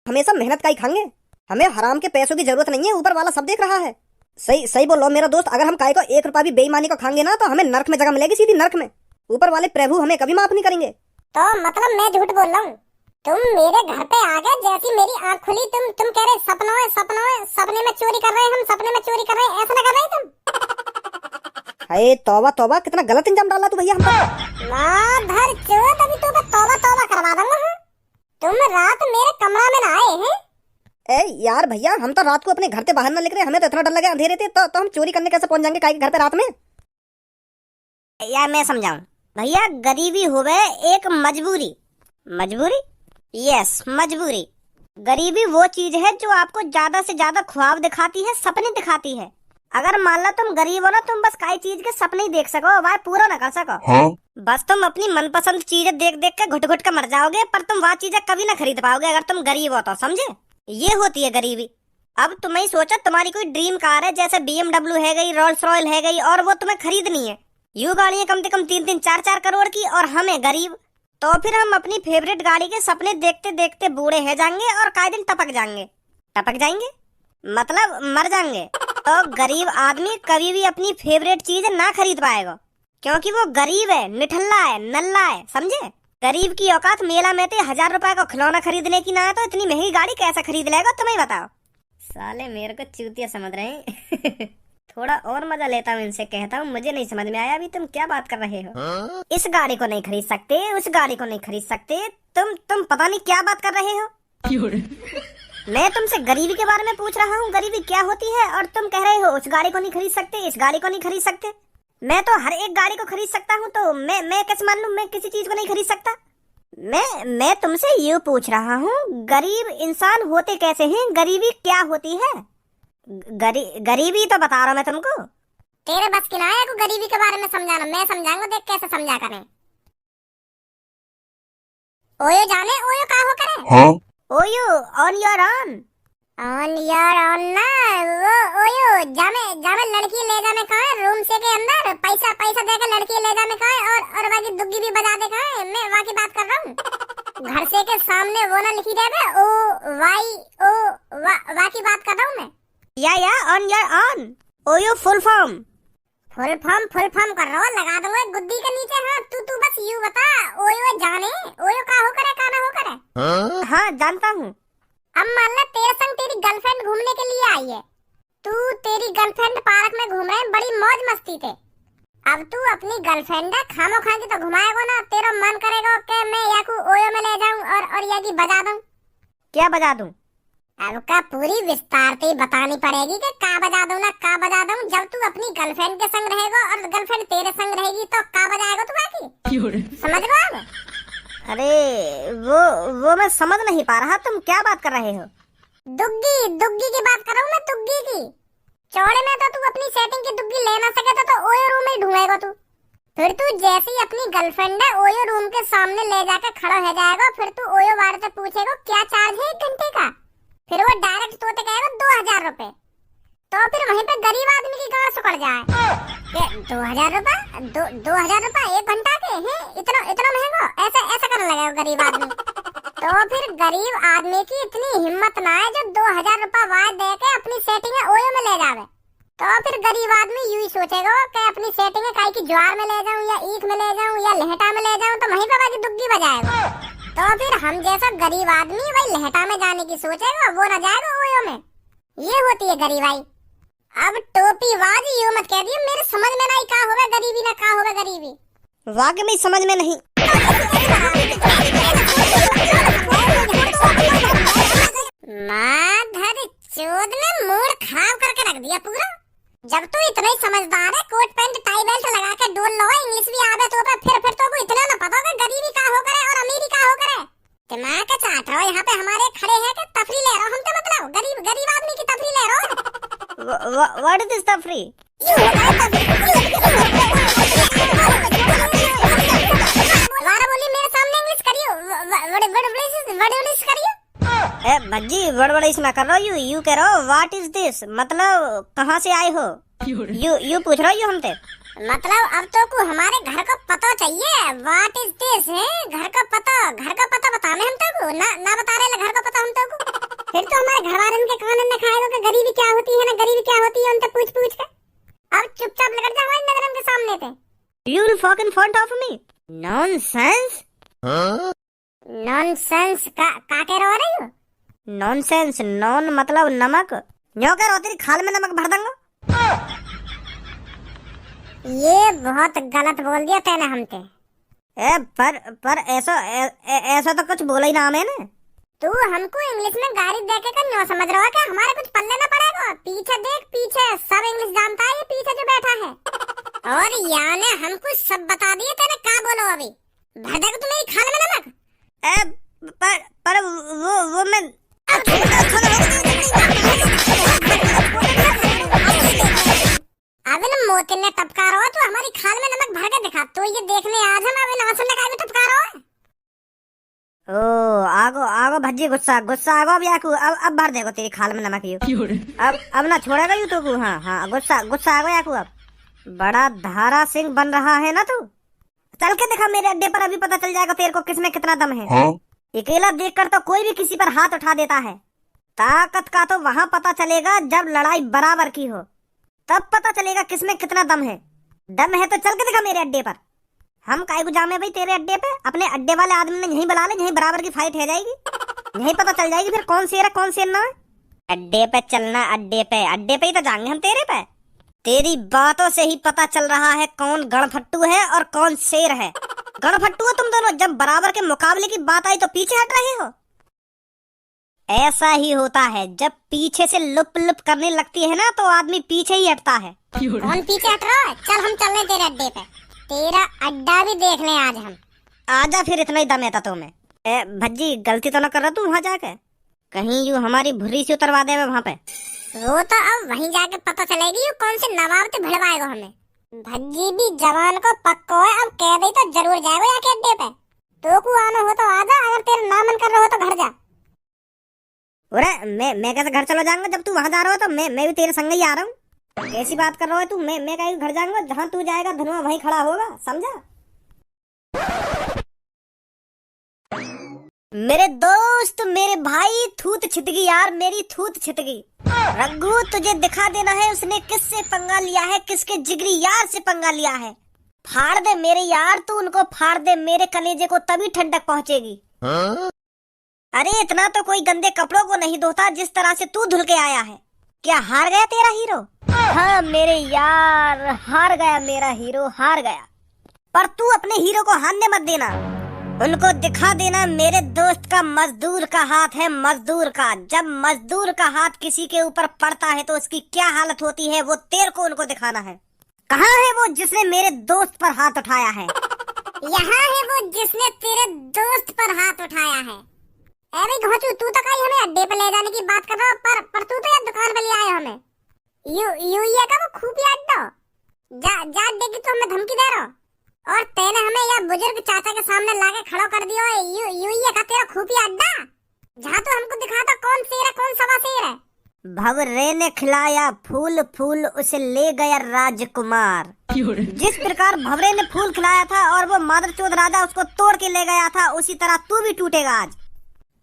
हमेशा मेहनत का ही खाएंगे। हमें हराम के पैसों की जरूरत नहीं है, ऊपर वाला सब देख रहा है। सही सही बोलो मेरा दोस्त, अगर हम काय को 1 रुपया भी बेईमानी को खाएंगे ना तो हमें नर्क में जगह मिलेगी, सीधी नर्क में। ऊपर वाले प्रभु हमें कभी माफ नहीं करेंगे। तो मतलब मैं झूठ बोल रहा हूँ? तुम मेरे घर पे आ गए, जैसी मेरी आँख खुली तुम कह रहे सपनों है, सपने में चोरी कर रहे हैं, हम सपने में चोरी कर रहे हैं, ऐसा ना कर रहे तुम? अरे तौबा तौबा, कितना गलत इंजाम डाला तू भैया हम पर। माधर चोद, अभी तो तौबा तौबा करवा दूंगा। तुम रात मेरे कमरा में ना आए हैं? ए यार भैया, हम तो रात को अपने घर से बाहर ना निकले, हमें तो इतना डर लगे अंधेरे थे, तो हम चोरी करने कैसे पहुंच जाएंगे काय के घर पे रात में? यार मैं समझाऊं भैया, गरीबी होवे एक मजबूरी। मजबूरी? यस, मजबूरी। गरीबी वो चीज है जो आपको ज्यादा से ज्यादा ख्वाब दिखाती है, सपने दिखाती है। अगर मान लो तुम गरीब हो ना, तुम बस काई चीज के सपने ही देख सको, वह पूरा ना कर सको। हाँ? बस तुम अपनी मनपसंद चीजें देख देख के घुट घुट के मर जाओगे, पर तुम वह चीजें कभी ना खरीद पाओगे अगर तुम गरीब हो तो, समझे? ये होती है गरीबी। अब तुम्हें ही सोचो, तुम्हारी कोई ड्रीम कार है, जैसे BMW है गई, रोल्स रॉयल है गई, और वो तुम्हें खरीदनी है। यूं गाड़ियां कम से कम 3-3, 4-4 करोड़ की, और हमें गरीब। तो फिर हम अपनी फेवरेट गाड़ी के सपने देखते देखते बूढ़े हो जाएंगे और काई दिन टपक जाएंगे। टपक जाएंगे मतलब मर जाएंगे। तो गरीब आदमी कभी भी अपनी फेवरेट चीज ना खरीद पाएगा, क्योंकि वो गरीब है, निठल्ला है, नल्ला है, समझे? गरीब की औकात मेला में तो 1000 रुपए का खिलौना खरीदने की ना है, तो इतनी महंगी गाड़ी कैसा खरीद लेगा, तुम्हें बताओ। साले मेरे को चूतिया समझ रहे हैं। थोड़ा और मजा लेता हूँ इनसे, कहता हूँ मुझे नहीं समझ में आया अभी तुम क्या बात कर रहे हो। हाँ? इस गाड़ी को नहीं खरीद सकते, उस गाड़ी को नहीं खरीद सकते, तुम पता नहीं क्या बात कर रहे हो। मैं तुमसे गरीबी के बारे में पूछ रहा हूँ, गरीबी क्या होती है, और तुम कह रहे हो उस गाड़ी को नहीं खरीद सकते, इस गाड़ी को नहीं खरीद सकते। मैं तो हर एक गाड़ी को खरीद सकता हूँ, तो मैं कैसे मान लूं मैं किसी चीज को नहीं खरीद सकता? मैं तुमसे यूँ पूछ रहा हूँ, गरीब इंसान होते कैसे हैं, गरीबी क्या होती है? गरीबी तो बता रहा हूँ मैं तुमको। तेरे बस की ना है को गरीबी के बारे में समझाना, मैं समझाऊंगा, देख कैसे समझा करें। ओयो जाने, ओयो का हो करे? हाँ? ओयो ऑन योर ऑन ना, वो ओयो जामे लड़की ले जाने कहा है, रूम से के अंदर पैसा देकर लड़की ले जाने कहा है, और बाकी दुग्गी भी बजा दे कहा है, मैं वहाँ की बात कर रहा हूँ। घर से के सामने वो ना लिखी जाए, ओ वाई ओ वहाँ की बात कर रहा हूँ मैं। या on your on, OYO full form कर रहा हूँ, लगा दूंगा गुद्दी के नीचे। हाँ तू बस यूँ बता, ओयो जाने, ओयो का हो करे, का ना हो करे? हाँ जानता हूँ। अब मान ले तेरे संग तेरी गर्लफ्रेंड घूमने के लिए आई है, तू तेरी गर्लफ्रेंड पार्क में घूम रहे हैं, बड़ी मौज मस्ती थे। अब तू अपनी गर्लफ्रेंड है, खामो खा के तो घुमाएगा ना, तेरा मन करेगा कि मैं या को ओयो में ले जाऊं और या की बजा दूं। क्या बजा दूं? अब का पूरी विस्तार से बतानी पड़ेगी कि का बजा दूं ना का बजा दूं। जब तू अपनी गर्लफ्रेंड के संग रहेगा और गर्लफ्रेंड तेरे संग रहेगी तो का बजाएगा तू बाकी? समझ गए अब? अरे वो मैं समझ नहीं पा रहा, तुम क्या बात कर रहे हो? दुग्गी की बात कर रहा हूँ मैं, दुग्गी की। चौड़े में तो तू अपनी सेटिंग की दुग्गी ले ना सके तो ओयो रूम में ढूंढेगा तू। फिर तू जैसे ही अपनी गर्लफ्रेंड है ओयो रूम के सामने ले जाकर खड़ा हो जाएगा, फिर तू ओयो वाले से पूछेगा क्या चार्ज है 1 घंटे का, फिर वो डायरेक्ट तोते कहेगा 2000 रुपए। तो फिर वहीं पे गरीब आदमी की गांड सुकड़ जाए। 2000 रुपए 2000 रुपए 1 घंटा के हैं, इतना महंगा, ऐसा करने लगेगा गरीब आदमी। तो फिर गरीब आदमी की इतनी हिम्मत ना है जो 2000 रुपए वाय दे के अपनी सेटिंग ओयो में ले जावे। तो फिर गरीब आदमी यूं ही सोचेगा कि अपनी सेटिंग काई की ज्वार में ले जाऊं या ईख में ले जाऊं या लहटा में ले जाऊं, तो वहीं पे बाकी दुग्गी बजाएगा। तो फिर हम जैसा गरीब आदमी वही लहटा में जाने की सोचेगा, वो ना जाएगा ओयो में। ये होती है गरीबाई। अब टोपी वाज यूं मत कह दियो, मेरे समझ में नहीं का होवे गरीबी ना का होवे गरीबी। वाकई में समझ में नहीं। माधर चोद ने मूड खराब करके रख दिया पूरा। जब तू इतना ही समझदार है, कोट पैंट टाई बेल्ट लगा के डोल लो, इंग्लिश भी आवे तो फिर तो को इतना ना पता कि गरीबी का हो करे और अमीरी का हो करे। दिमाग के चाट रहो, यहाँ पे हमारे खड़े हैं कि तफरी ले रहो, हम तो मतलब गरीब आदमी की तफरी ले रहो। व्हाट इज दिस तफरी? बोली मेरे सामने इंग्लिश करियो। ए भज्जी बड़बड़ ना कर रहा, यू कह रहा हो व्हाट इज दिस, मतलब कहाँ से आए हो? यू पूछ रहा हो हमसे? मतलब अब तो को हमारे घर का पता चाहिए, व्हाट इज दिस है, घर का पता बताने हम तो को ना बता रहे घर का पता हम तो को। फिर तो हमारे घर वाले के कान में खाएगा कि गरीबी क्या होती है ना, गरीबी क्या होती है उनसे पूछ पूछ के। अब चुपचाप लग जा हमारी नजर के सामने पे। You will fuck in front of me? Nonsense? Nonsense का कह रहे हो? नॉनसेंस, नॉन मतलब नमक। न्यो कह रहा तेरी खाल में नमक भर दूंगा। ये बहुत गलत बोल दिया तैने हमसे। पर ऐसा तो कुछ बोला ही ना मैंने। तू हमको इंग्लिश में गाली देके का न्यो समझ रहा है क्या? हमारे कुछ पल्ले ना पड़ेगा। पीछे देख, पीछे सब इंग्लिश जानता है ये पीछे जो बैठा है। और याने हमको सब बता दिए तेने क्या बोलो अभी। भर देगा तू मेरी खाल में नमक। पर वो मैं अबे न मोतिन ने टपका रहा तो हमारी खाल में नमक भर के दिखा। तो ये देखने आज हम अबे ना सुनने का भी टपका रहा है। ओ आगो भज्जी गुस्सा आगो अब याकू अब भर देगो तेरी खाल में नमक यू। अब ना छोड़ेगा यू तो को। हाँ गुस्सा आगो याकू। अब बड़ा धारा सिंह बन रहा है ना तू। चल के दिखा मेरे अड्डे पर, अभी पता चल जाएगा तेरे को किसमें कितना दम है। अकेला देखकर तो कोई भी किसी पर हाथ उठा देता है। ताकत का तो वहाँ पता चलेगा जब लड़ाई बराबर की हो, तब पता चलेगा किसमें कितना दम है। दम है तो चल के दिखा मेरे अड्डे पर। हम काहे को जामे भाई तेरे अड्डे पे? अपने अड्डे वाले आदमी ने यहीं बुला ले, यहीं बराबर की फाइट हो जाएगी। यहीं पता चल जाएगी फिर कौन शेर है कौन शेर ना है। अड्डे पे चलना, अड्डे पे ही तो जाएंगे हम तेरे पे। तेरी बातों से ही पता चल रहा है कौन गणफट्टू है और कौन शेर है। गणफट्टू हो तुम दोनों, जब बराबर के मुकाबले की बात आई तो पीछे हट रहे हो। ऐसा ही होता है, जब पीछे से लुप लुप करने लगती है ना तो आदमी पीछे ही हटता है। कौन पीछे हट रहा है? चल हम चल रहे तेरे अड्डे पे। तेरा अड्डा भी देख ले आज हम। आजा फिर, इतना ही दम है तुम्हें। भज्जी गलती तो न कर रहा तू वहाँ जाके? कहीं यू हमारी भुर्री से उतरवा दे वहाँ पे। वो तो अब वहीं जाके पता चलेगी कौन से नवाब से भिड़वाएगा हमें। भज्जी भी जवान को पक्को है, अब कह दे तो जरूर जाएगा जाके अड्डे पे। तो को आना हो तो आजा, अगर तेरा ना मन कर रहा हो तो घर जा। अरे मैं कैसे घर चला जाऊंगा? जब तू वहाँ जा रहा हो तो मैं भी तेरे संग ही आ रहा हूँ। कैसी बात कर रहा है तू? मैं कहीं घर जाऊंगा? जहाँ तू जाएगा धनुआ वहीं खड़ा होगा, समझा? मेरे दोस्त, मेरे भाई, थूत छिटगी यार, मेरी थूत छिटगी। रघु तुझे दिखा देना है उसने किससे पंगा लिया है, किसके जिगरी यार से पंगा लिया है। फाड़ दे मेरे यार, तू उनको फाड़ दे मेरे कलेजे को, तभी ठंडक पहुंचेगी। अरे इतना तो कोई गंदे कपड़ों को नहीं धोता जिस तरह से तू धुल के आया है। क्या हार गया तेरा हीरो? हाँ मेरे यार, हार गया मेरा हीरो, हार गया। पर तू अपने हीरो को हारने मत देना। उनको दिखा देना मेरे दोस्त का मजदूर का हाथ है, मजदूर का। जब मजदूर का हाथ किसी के ऊपर पड़ता है तो उसकी क्या हालत होती है, वो तेरे को उनको दिखाना है। कहाँ है वो जिसने मेरे दोस्त पर हाथ उठाया है? यहाँ है वो जिसने तेरे दोस्त पर हाथ उठाया है। अरे घोचू, तू तो कहीं हमें अड्डे पे ले जाने की बात कर रहा हो, पर तू तो यार दुकान पे ले आया हमें। यू ये का वो खुफिया अड्डा। जा देगी तो हमें धमकी दे रहा हो। और तेने हमें यह बुजुर्ग चाचा के सामने लाके खड़ा कर दिया है। यू ये का तेरा खुफिया अड्डा, जहाँ तो हमको दिखाता कौन शेर है कौन सवा शेर है। भंवरे ने खिलाया फूल फूल, उसे ले गया राजकुमार। जिस प्रकार भंवरे ने फूल खिलाया था और वो मादरचोद राजा उसको तोड़ के ले गया था, उसी तरह तू भी टूटेगा आज।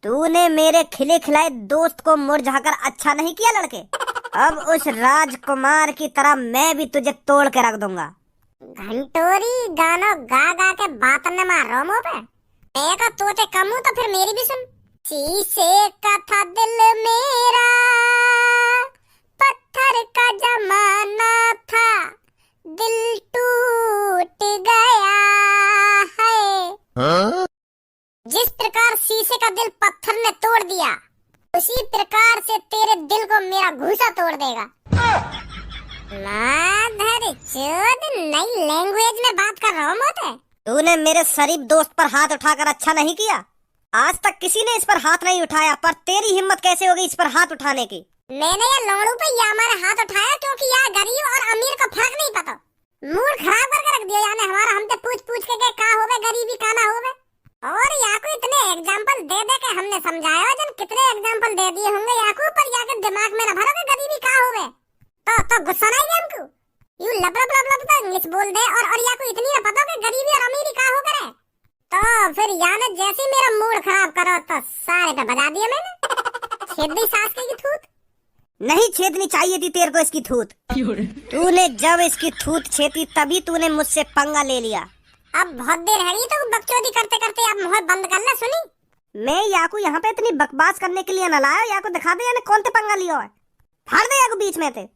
तूने मेरे खिले खिलाए दोस्त को मुरझाकर अच्छा नहीं किया लड़के। अब उस राजकुमार की तरह मैं भी तुझे तोड़ के रख दूंगा। घंटोरी गाना गा गा के बात न मार रहा मुँह पे। मैं का तोते कम हूँ तो फिर मेरी भी सुन। शीशे का था दिल मेरा, पत्थर का जमाना था, दिल टूट गया है। जिस प्रकार शीशे का दिल पत्थर ने तोड़ दिया, उसी प्रकार से तेरे दिल को मेरा घूसा तोड़ देगा। नई लैंग्वेज में बात कर रहा हूँ मोते। तूने मेरे शरीफ दोस्त पर हाथ उठाकर अच्छा नहीं किया। आज तक किसी ने इस पर हाथ नहीं उठाया, पर तेरी हिम्मत कैसे होगी इस पर हाथ उठाने की? मैंने ये लौड़ू पे या हमारे हाथ उठाया क्योंकि यार गरीब और अमीर का फर्क नहीं पता। मूड खराब करके रख दिया यानी हमारा। हमसे पूछ पूछ के क्या होवे गरीबी का ना होवे। और याकू इतने एग्जांपल दे दे के हमने समझाया जन कितने एग्जांपल दे दिए होंगे याकू, पर याके दिमाग में न भरो कि गरीबी का होवे। तो गुस्सा नहीं है हमको। यू लब लब लब लब तो इंग्लिश बोल दे और याकू इतनी न पता कि गरीबी और अमीरी का हो करे। तो फिर याने जैसे मेरा मूड खराब करो तो सारे पे बजा दिए मैंने। छेद दी सास की थूत। नहीं छेदनी चाहिए थी तेरे को इसकी थूत। तूने जब इसकी थूत छेदी तभी तूने मुझसे पंगा ले लिया। अब बहुत देर है तो बकचोदी करते करते अब मुंह बंद कर ले। सुनी, मैं याकू यहाँ पे इतनी बकवास करने के लिए न लाया। याकू दिखा दे यानी कौन ते पंगा लिया है। फाड़ दे याकू बीच में थे।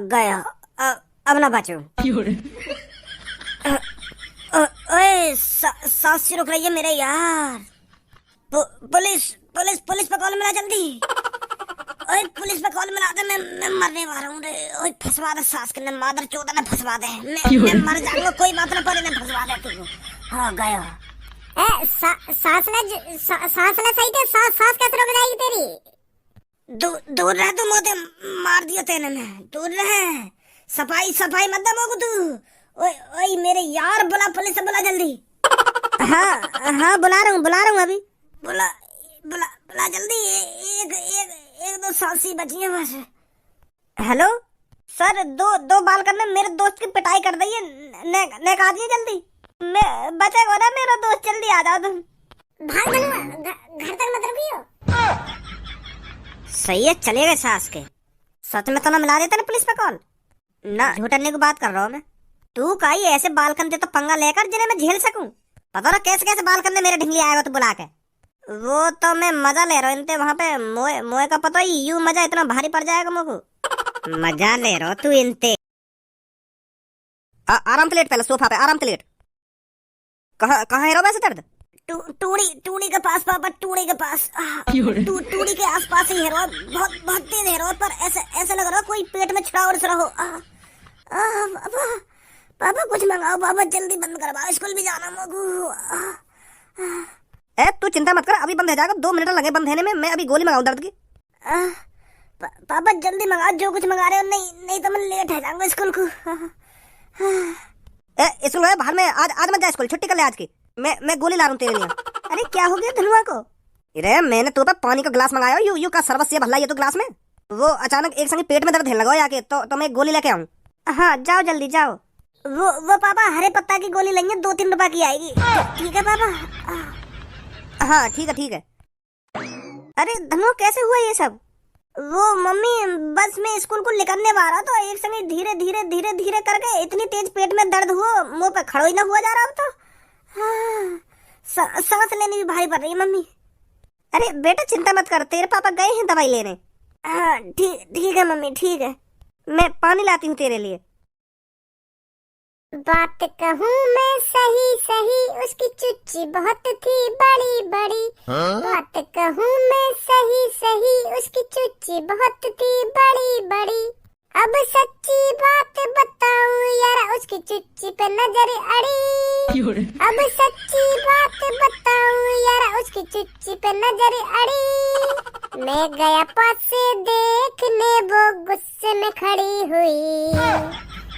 गया अब ना बचो। ओए सांस रुक रही है मेरे यार। पुलिस पुलिस पुलिस पे कॉल मिला जल्दी। ओए पुलिस पे कॉल मिला दे। मैं मरने वाला हूँ रे। ओए फंसवा दे सास के ने मादर चोदा ने फंसवा दे। मैं मर जाऊंगा कोई बात ना पड़े ने फंसवा दे तू। हाँ गया। सांस ले सही थे। सांस कैसे रुक जाएगी तेरी? दूर रह तू मोते मार दियो तेने में। दूर रह। सफाई सफाई मत दे मोको तू। ओए ओए मेरे यार बुला पुलिस से बुला जल्दी। हाँ बुला रहा हूँ अभी। बुला बुला बुला जल्दी। एक दो सांसी बची है बस। हेलो सर, दो बालकन ने मेरे दोस्त की पिटाई कर दी है। ने कहा दिए जल्दी। मैं बचेगा ना मेरा दोस्त, जल्दी आ जाओ तुम। भाग घर तक मत रुकियो। सही है चले गए सास के। सच में तो ना मिला देते ना पुलिस पे कॉल। ना झूठने की बात कर रहा हूँ मैं। तू काई ऐसे बालकन दे तो पंगा लेकर जिन्हें मैं झेल सकूं। पता ना कैसे कैसे बालकन ने मेरे ढिंगली आएगा तो बुला के। वो तो मैं मजा ले रहा हूँ इनते वहां पे। मोए का पता ही यूं मजा इतना भारी पड़ जाएगा मोको। मजा ले रहा तू इनते। आराम से लेट, पहले सोफा पे आराम से लेट। कहाँ है रो वैसे दर्द? टूड़ी के पास पापा, टूड़ी के पास। टूड़ी के आसपास ही है रो। बहुत तेज है रो, पर ऐसे लग रहा कोई पेट में छिड़ा उड़ रहा हो। पापा कुछ मंगाओ पापा, जल्दी बंद करवाओ, स्कूल भी जाना मोगू। तू चिंता मत कर, अभी बंद हो जाएगा। 2 मिनट लगे बंद होने में। मैं अभी गोली मंगाऊं दर्द की। पापा जल्दी मंगाओ जो कुछ मंगा रहे हो। नहीं तो मैं लेट हो जाऊंगा स्कूल को। स्कूल है बाहर में। आज मत जा स्कूल, छुट्टी कर ले आज की। मैं गोली ला रहा हूँ तेरे लिए। अरे क्या हो गया धनुआ को? अरे मैंने तो पानी का गिलास मंगाया। यू का सर्वस से भला ये तो गिलास में। वो अचानक एक संग पेट में दर्द होने लगा आके, तो मैं गोली लेके आऊँ। हाँ जाओ जल्दी जाओ। वो पापा हरे पत्ता की गोली लेंगे, 2-3 रुपए की आएगी। ठीक है पापा। हाँ ठीक है। अरे धनु कैसे हुआ ये सब? वो मम्मी बस में स्कूल को निकलने वाला तो एक संगे धीरे करके इतनी तेज पेट में दर्द हुआ, मुंह पे खड़ो ही ना हुआ जा रहा। अब तो सांस लेने भी भारी पड़ रही है मम्मी। अरे बेटा चिंता मत कर, तेरे पापा गए हैं दवाई लेने। हाँ ठीक है मम्मी, ठीक है। मैं पानी लाती हूँ तेरे लिए। बात कहूँ मैं सही उसकी चुच्ची बहुत थी बड़ी। बात कहूँ मैं सही उसकी चुच्ची बहुत थी बड़ी। अब सच्ची बात बताऊं यार उसकी चुच्ची पे नजर अड़ी। अब सच्ची बात बताऊं यार उसकी चुच्ची पे नजर अड़ी। मैं गया पास से देखने, वो गुस्से में खड़ी हुई।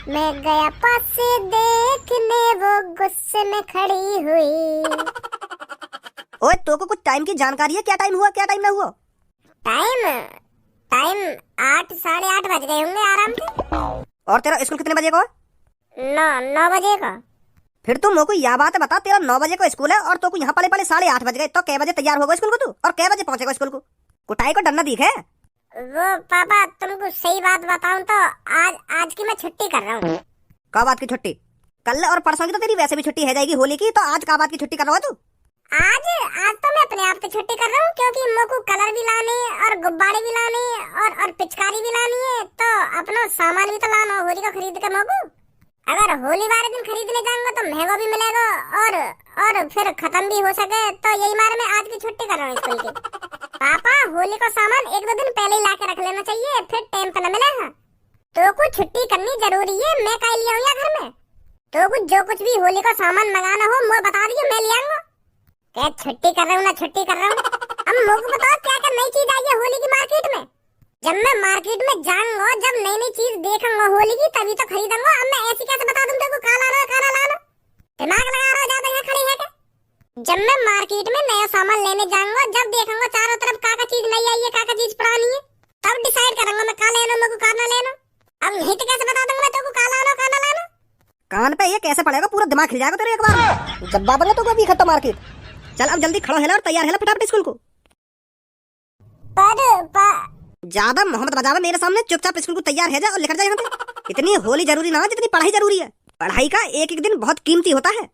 मैं गया पास से देखने, वो गुस्से में खड़ी हुई। ओए तो को कुछ टाइम की जानकारी है? क्या टाइम हुआ, क्या टाइम ना हुआ? टाइम 8 साढ़े 8 बज गए होंगे आराम से। और तेरा स्कूल कितने बजे का? 9 बजे का। फिर तुम मेरे को यह बात बता, तेरा 9 बजे का स्कूल है और तो को यहाँ पले 8:30 बज गए, तो कै बजे तैयार होगा स्कूल को तू? और कै बजे पहुंचेगा स्कूल को? कुटाई को डरना दिखे? वो पापा तुमको सही बात बताऊं तो आज की मैं छुट्टी कर रहा हूँ। का बात की छुट्टी? कल और परसों की तो तेरी वैसे भी छुट्टी है जाएगी होली की, तो आज का बात की छुट्टी कर रहा है तू? आज तो मैं अपने आप पे छुट्टी कर रहा हूँ, क्योंकि मेरे को कलर भी लाने और गुब्बारे भी लाने और पिचकारी भी लानी है, तो अपना सामान भी तो लाना होली का खरीद के मेरे को। अगर होली वाले दिन खरीदने जाऊंगा तो महंगा भी मिलेगा और फिर खत्म भी हो सके, तो यही मारे मैं आज की छुट्टी कर रहा हूँ स्कूल की। पापा होली का सामान 1-2 दिन पहले ही ला के रख लेना चाहिए, फिर टाइम पे न मिलेगा। तो कुछ छुट्टी करनी जरूरी है, मैं कह लिया हूँ घर में। तो कुछ जो कुछ भी होली का सामान मंगाना हो मुझे बता दिए, मैं ले आऊंगा। क्या छुट्टी कर रहा हूँ ना छुट्टी कर रहा हूँ। अब मुझे बताओ क्या क्या नई चीज आई है होली की मार्केट में। जब मैं मार्केट में जाऊंगा, जब नई चीज देखूंगा होली की, तभी तो खरीदूंगा। अब मैं ऐसी कैसे बता दूं तेरे को काला लाना? दिमाग लगा रहा हो ज्यादा यहाँ खड़ी है क्या? जब मैं मार्केट में नया सामान लेने जाऊंगा, जब देखूंगा चारों तरफ का चीज नई आई है, का चीज पुरानी है, तब डिसाइड करूंगा मैं का लेना, मेरे को का ना लेना। अब नहीं तो कैसे बता दूंगा मैं तेरे को का लाना का ना कान पे ये कैसे पड़ेगा, पूरा दिमाग हिल जाएगा तेरे एक बार। जब बाबा तो अभी खत्म मार्केट। चल अब जल्दी खड़ो है और तैयार है फटाफट स्कूल को। ज्यादा मोहम्मद बजावा मेरे सामने, चुपचाप स्कूल को तैयार है जा और लेकर जा यहाँ पे। इतनी होली जरूरी ना जितनी पढ़ाई जरूरी है। पढ़ाई का एक एक दिन बहुत कीमती होता है।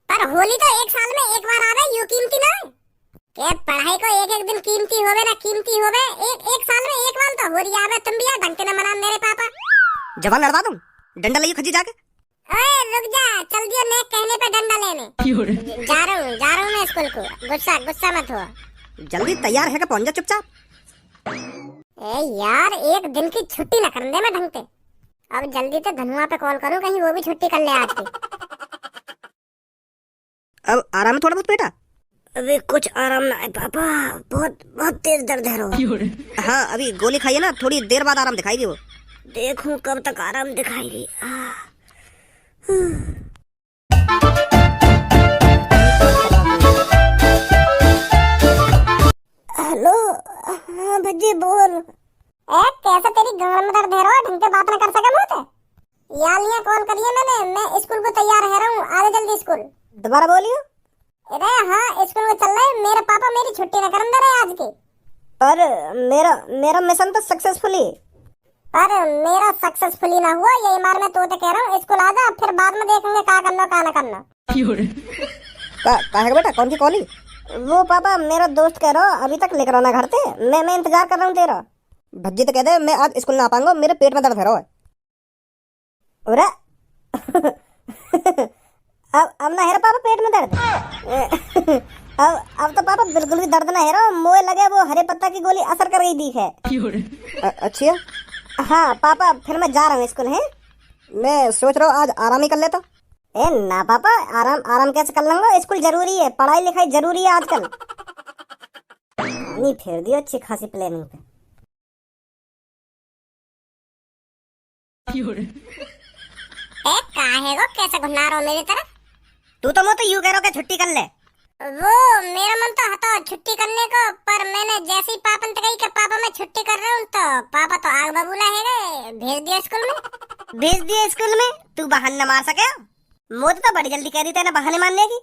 पर होली तो एक साल में एक बार आवे, यूं कीमती ना है के पढ़ाई को एक एक दिन कीमती होवे ना कीमती होवे। एक साल में एक बार तो होली आवे। तुम भी यार ढंग से न मना मेरे पापा। जवान लड़वा दूं, डंडा ले खजी जाके। ओए रुक जा, चल दियो ने कहने पे डंडा लेने। जा रहा हूँ मैं स्कूल को। गुस्सा मत हो। जल्दी तैयार है कि पहुंच जा चुपचाप। ए यार एक दिन की छुट्टी न कर दे मैं ढंग से। अब जल्दी से धनुआ पे कॉल करूं, कहीं वो भी छुट्टी कर ले आज की। अब आराम है थोड़ा बहुत बेटा। अभी कुछ आराम ना है पापा, बहुत तेज दर्द है रो। हाँ अभी गोली खाइए ना, थोड़ी देर बाद आराम दिखाएगी वो। देखूं कब तक आराम दिखाएगी। हेलो हाँ भज्जी बोल। कैसे तेरी गांड में दर्द है रो, ढंग से बात न कर सके मुझे। यालियां कॉल करिए मैंने, मैं स्कूल को तैयार है रहा हूँ, आ जा जल्दी स्कूल। दोबारा बोलियो। अरे हाँ स्कूल को चल रहे, मेरे पापा मेरी छुट्टी न करन दे रहे आज की। पर मेरा मिशन तो सक्सेसफुली। पर मेरा सक्सेसफुली ना हुआ, यही मार मैं तो कह रहा हूँ स्कूल आ जा, फिर बाद में देखेंगे क्या करना क्या ना करना। का बेटा कौन सी कॉली? वो पापा मेरा दोस्त कह रहा अभी तक लेकर आना घर से, मैं इंतजार कर रहा हूँ तेरा। भज्जी तो कह दे मैं आज स्कूल ना आ पाऊंगा, मेरे पेट में दर्द है। अब ना है पापा पेट में दर्द। अब तो पापा बिल्कुल भी दर्द ना है रो, मोए लगे वो हरे पत्ता की गोली असर कर गई दी है। अच्छा हाँ पापा फिर मैं जा रहा हूँ स्कूल है। मैं सोच रहा हूँ आज आराम ही कर लेता। ए ना पापा आराम कैसे कर लूंगा, स्कूल जरूरी है, पढ़ाई लिखाई जरूरी है आजकल। नहीं फेर दियो अच्छी खासी प्लानिंग पे। काहे को कैसे घुना रहो मेरी तरफ? तू तो मुझे यूं कह रहा कि छुट्टी कर ले। वो मेरा मन तो हतो छुट्टी करने को, पर मैंने जैसे ही पापा ने कही कि पापा मैं छुट्टी कर रहा हूँ, तो पापा तो आग बबूला है गए, भेज दिया स्कूल में। भेज दिया स्कूल में? तू बहाना मार सके? मुझे तो बड़ी जल्दी कह दी तेने बहाने मारने की।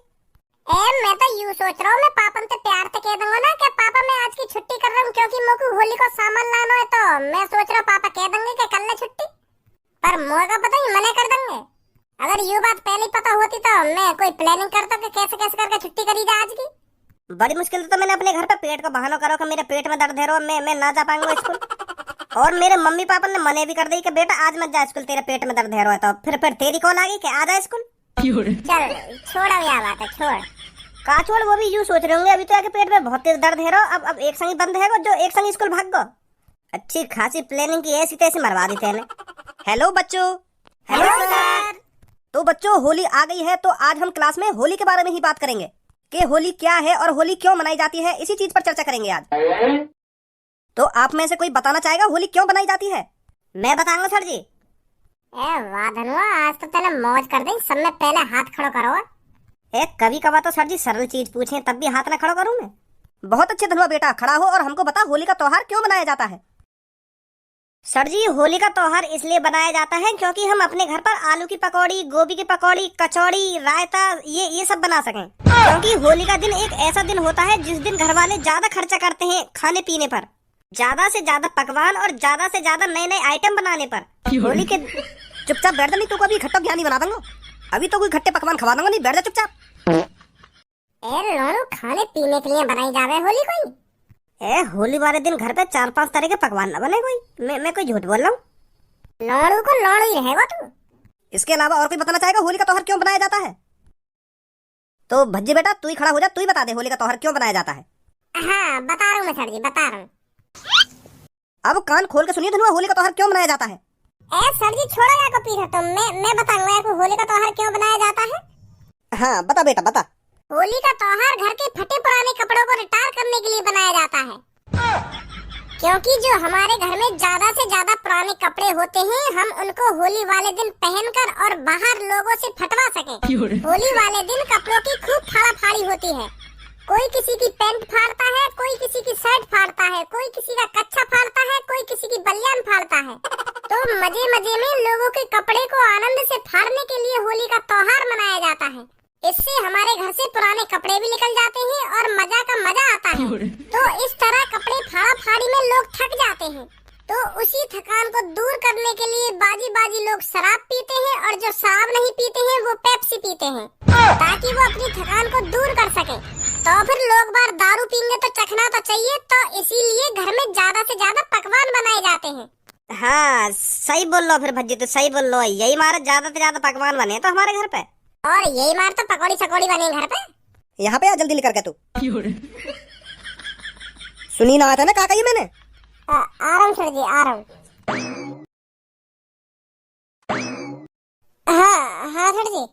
मैं तो यूं सोच रहा हूँ मैं पापा से प्यार से कह दूंगा ना कि पापा मैं आज की छुट्टी कर रहा हूँ, क्योंकि मुझे होली को सामान लाना है। तो मैं सोच रहा हूँ पापा कह देंगे कि कर ले छुट्टी, पर मुझे का पता ही मना कर देंगे। अगर ये बात पहले पता होती तो मैं कोई प्लानिंग करता कि कैसे कैसे करके छुट्टी करी जाए आज की। बड़ी मुश्किल से तो मैंने अपने घर पे पेट को बहाना करो कि मेरे पेट में दर्द है रो, मैं ना जा पाऊंगा स्कूल। और मेरे मम्मी पापा ने मने भी कर दी कि बेटा आज मत जा स्कूल, तेरे पेट में दर्द है रो। तो फिर तेरी कॉल आ गई कि आ जा स्कूल। चल छोड़ो यह बात है, छोड़ का छोड़, वो भी यूं सोच रहे होंगे अभी तो आके पेट में बहुत तेज दर्द है रो, अब एक संग बंद है जो एक संग स्कूल भाग गो। अच्छी खासी प्लानिंग की ऐसी तैसी मरवा दी तेने। हेलो बच्चों। Hello sir. तो बच्चों होली आ गई है, तो आज हम क्लास में होली के बारे में ही बात करेंगे कि होली क्या है और होली क्यों मनाई जाती है, इसी चीज पर चर्चा करेंगे आज। तो आप में से कोई बताना चाहेगा होली क्यों बनाई जाती है? मैं बताऊंगा सर जी। वाह धनुआ, आज तो तेने मौज कर दी। सब में पहले हाथ खड़ा करो। कभी कभार तो सर जी सरल चीज पूछें तब भी हाथ ना खड़ा करूं मैं। बहुत अच्छे धनुआ बेटा, खड़ा हो और हमको बता होली का त्योहार क्यों मनाया जाता है। सर जी होली का त्योहार इसलिए बनाया जाता है क्योंकि हम अपने घर पर आलू की पकौड़ी, गोभी की पकौड़ी, कचौड़ी, रायता ये सब बना सकें। क्योंकि होली का दिन एक ऐसा दिन होता है जिस दिन घर वाले ज्यादा खर्चा करते हैं खाने पीने पर, ज्यादा से ज्यादा पकवान और ज्यादा से ज्यादा नए नए आइटम बनाने पर। होली के चुपचाप बैठ जा, नहीं तो कभी खट्टा ज्ञानी बना दूंगा। अभी तो कोई खट्टे पकवान खवा दूंगा, नहीं बैठ जा चुपचाप। खाने पीने के लिए बनाई जावे होली कोई? होली वाले दिन घर पे 4-5 तरह के पकवान न बने कोई। मैं कोई झूठ बोल रहा हूँ? लौड़ू को लौड़ू ही रहेगा तू। इसके अलावा और कोई बताना चाहेगा होली का त्योहार क्यों बनाया जाता है? तो भज्जी बेटा तू ही खड़ा हो जा, तू ही बता दे होली का त्योहार क्यों बनाया जाता है। हाँ बता रहा हूँ मैं सर जी, बता रहा हूँ। अब कान खोल के सुनिए धनुआ, होली का त्योहार क्यों बनाया जाता है। सर जी छोड़ो या को पीछे, तो मैं बताऊंगा आपको होली का त्योहार क्यों बनाया जाता है। हाँ बता बेटा बता। होली का त्योहार घर के फटे पुराने कपड़ों को रिटायर करने के लिए बनाया जाता है, क्योंकि जो हमारे घर में ज्यादा से ज्यादा पुराने कपड़े होते हैं हम उनको होली वाले दिन पहनकर और बाहर लोगों से फटवा सकें। होली वाले दिन कपड़ों की खूब फाड़ा फाड़ी होती है, कोई किसी की पैंट फाड़ता है, कोई किसी की शर्ट फाड़ता है, कोई किसी का कच्छा फाड़ता है, कोई किसी की बनियान फाड़ता है। तो मजे मजे में लोगों के कपड़े को आनंद से फाड़ने के लिए होली का त्योहार मनाया जाता है। इससे हमारे घर से पुराने कपड़े भी निकल जाते हैं और मजा का मजा आता है। तो इस तरह कपड़े फाड़ा फाड़ी में लोग थक जाते हैं, तो उसी थकान को दूर करने के लिए बाजी बाजी लोग शराब पीते हैं, और जो शराब नहीं पीते हैं वो पेप्सी पीते हैं, ताकि वो अपनी थकान को दूर कर सके। तो फिर लोग बार दारू पीएंगे तो चखना तो चाहिए, तो इसीलिए घर में ज्यादा से ज्यादा पकवान बनाए जाते हैं। हाँ सही बोल लो फिर भज्जी, तो सही बोल लो। यही मारे ज्यादा से ज्यादा पकवान बने तो हमारे घर पे, और यही मार तो पकौड़ी सकौड़ी बने घर पे। यहाँ पे आ जल्दी लेकर के तू। सुनी ना आता ना क्या कही मैंने? आ रहा हूँ सर जी, आ रहा हूँ। हाँ हाँ सर जी।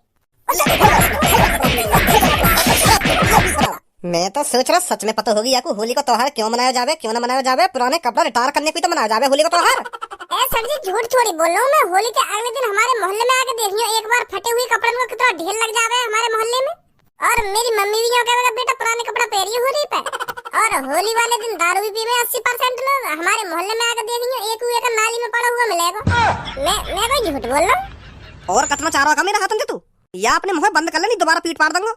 मैं तो सोच रहा सच में पता होगी आपको होली का त्योहार क्यों मनाया जावे, क्यों ना मनाया जावे। पुराने कपड़ा रिटायर करने को तो मनाया जावे होली का त्योहार। सर जी झूठ थोड़ी बोल रहा हूँ मैं। होली के अगले दिन हमारे मोहल्ले में आके देखियो, एक बार फटे हुए कपड़े को कितना ढेर लग जावे हमारे मोहल्ले में। और मेरी मम्मी भी यूँ कहेगा बेटा पुराने कपड़ा पहनिए होली पे। और होली वाले दिन दारू भी पीवे 80% लोग। हमारे मोहल्ले में आके देखियो, एक हुए का नाली में पड़ा हुआ मिलेगा। मैं कोई झूठ बोल रहा हूँ? और कतना चाह रहा का मेरा हाथ तू, या अपने मुंह बंद कर ले, नहीं दोबारा पीट पाड़ दूंगा।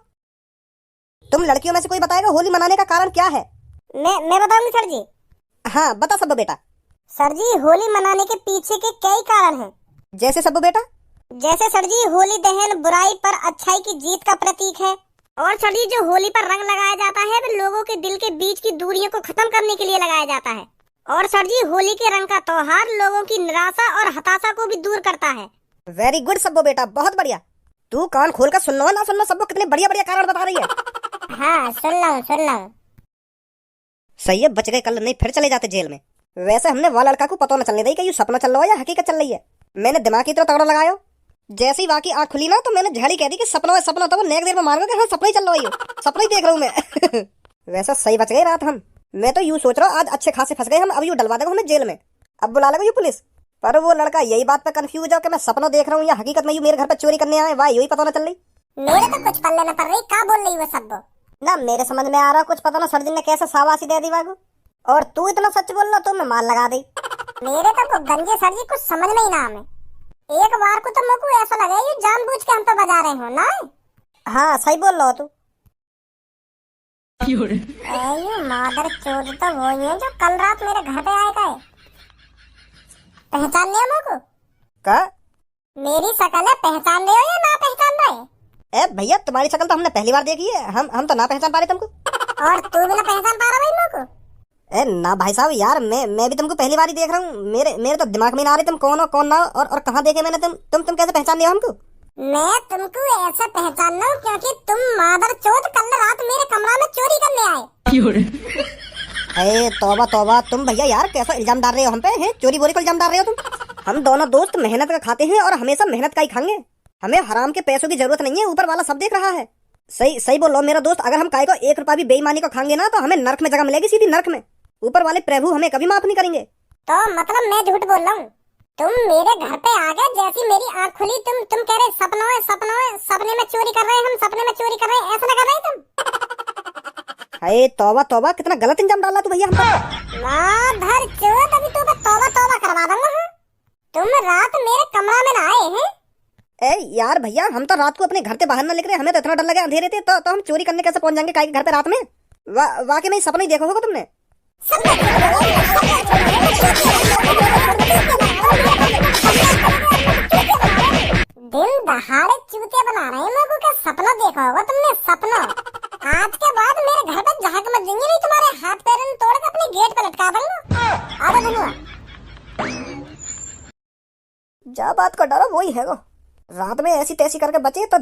तुम लड़कियों में से कोई बताएगा होली मनाने का कारण क्या है? मैं बताऊंगी सर जी। हाँ बता सब बेटा। सर जी होली मनाने के पीछे के कई कारण हैं। जैसे सब बेटा? जैसे सर जी होली दहन बुराई पर अच्छाई की जीत का प्रतीक है। और सर जी जो होली पर रंग लगाया जाता है वो लोगों के दिल के बीच की दूरियों को खत्म करने के लिए लगाया जाता है। और सर जी होली के रंग का त्योहार लोगों की निराशा और हताशा को भी दूर करता है। वेरी गुड सब बेटा, बहुत बढ़िया। तू कान खोल कर सुन लो ना सुन लो, सबको कितने बढ़िया बढ़िया कारण बता रही है। हाँ सुन लो। सही है, बच गए, कल नहीं फिर चले जाते जेल में। वैसे हमने वो लड़का को पता न चलने दी कि ये सपना चल रहा है या हकीकत चल रही है। मैंने दिमाग की तरह तगड़ा लगाया, जैसे ही वाकई आँख खुली ना तो मैंने झड़ी कह दी कि सपना है सपना, तो वो नेक देर में मार गया। हाँ सपना ही चल रहा है, सपना ही देख रहा हूँ मैं। वैसे सही बच गई रात हम। मैं तो यूँ सोच रहा हूँ आज अच्छे खासे फंस गए हम, अब यूँ डलवा देगा हमें जेल में, अब बुला लेगा यूँ पुलिस। पर वो लड़का यही बात पे कंफ्यूज है कि मैं सपना देख रहा हूँ या हकीकत में यूँ मेरे घर पे चोरी करने आए, वाह यही पता न चल रही। मेरे तो कुछ पल्ले न पड़ रही, क्या बोल रही वो सब ना मेरे समझ में आ रहा कुछ पता ना सर जी ने कैसे शाबाशी दे दी वागू, और तू इतना सच बोल रहा, तो मैं मार लगा दी। मेरे तो गंजे सर जी कुछ समझ नहीं ना हमें। एक बार को तो मुझको ऐसा लगा ये जानबूझ के हम पे बजा रहे हो ना। हाँ सही बोल रहा तू। मादर चोद तो वो ही है जो कल रात मेरे घर पे आए गए। पहचान लिया मुझको? का? मेरी शक्ल है, पहचान रहे हो या ना पहचान रहे? ए भैया तुम्हारी शक्ल तो हमने पहली बार देखी है, हम तो ना पहचान पा रहे तुमको। और तू भी ना पहचान पा रहा भाई मुझको? ए ना भाई साहब यार, मैं भी तुमको पहली बार ही देख रहा हूँ। मेरे तो दिमाग में ना आ रही तुम कौन हो कौन ना हो, और कहाँ देखे मैंने तुम कैसे पहचान लिया हमको? मैं तुमको ऐसा पहचानना हूँ क्योंकि तुम मादर चोद कल रात मेरे कमरा में चोरी करने आए। अरे तौबा तौबा, तुम भैया यार कैसा इल्जाम डाल रहे हो हम पे? हैं चोरी बोरी को इल्जाम डाल रहे हो तुम? हम दोनों दोस्त मेहनत का खाते हैं और हमेशा मेहनत का ही खाएंगे। हमें हराम के पैसों की जरूरत नहीं है, ऊपर वाला सब देख रहा है। सही बोल रहा मेरा दोस्त, अगर हम काय को 1 रुपया भी बेईमानी को खाएंगे ना तो हमें नर्क में जगह मिलेगी, सीधी नर्क में। ऊपर वाले प्रभु हमें कभी माफ नहीं करेंगे। तो मतलब मैं झूठ बोल रहा हूँ? तुम मेरे घर पे आ गए, जैसी मेरी आँख खुली तुम कह रहे सपनों है, सपने में चोरी कर रहे हैं, हम सपने में चोरी कर रहे हैं, ऐसा ना कर रहे तुम? अरे तौबा तौबा, कितना गलत इंजाम डाला तू भैया हम पर। माधर चोद, अभी तो तौबा तौबा करवा दूंगा। तुम रात मेरे कमरा में ना आए हैं? ए यार भैया, हम तो रात को अपने घर से बाहर न निकले, हमें तो इतना डर लगे अंधेरे थे, तो हम चोरी करने कैसे पहुंच जाएंगे काय के घर पे रात में? वाकई में सपना ही देखा होगा तुमने। दिन दहाड़े चूतिया बना रहे हैं लोगों का। सपना देखा होगा तुमने, सपना। आज के बाद मेरे घर पे झांक मत देंगे, नहीं तुम्हारे हाथ पैर तोड़ के अपने गेट पे लटका दूंगा। आ जाओ जा बात का डरो वही है वो। रात में ऐसी तैसी करके बचे तो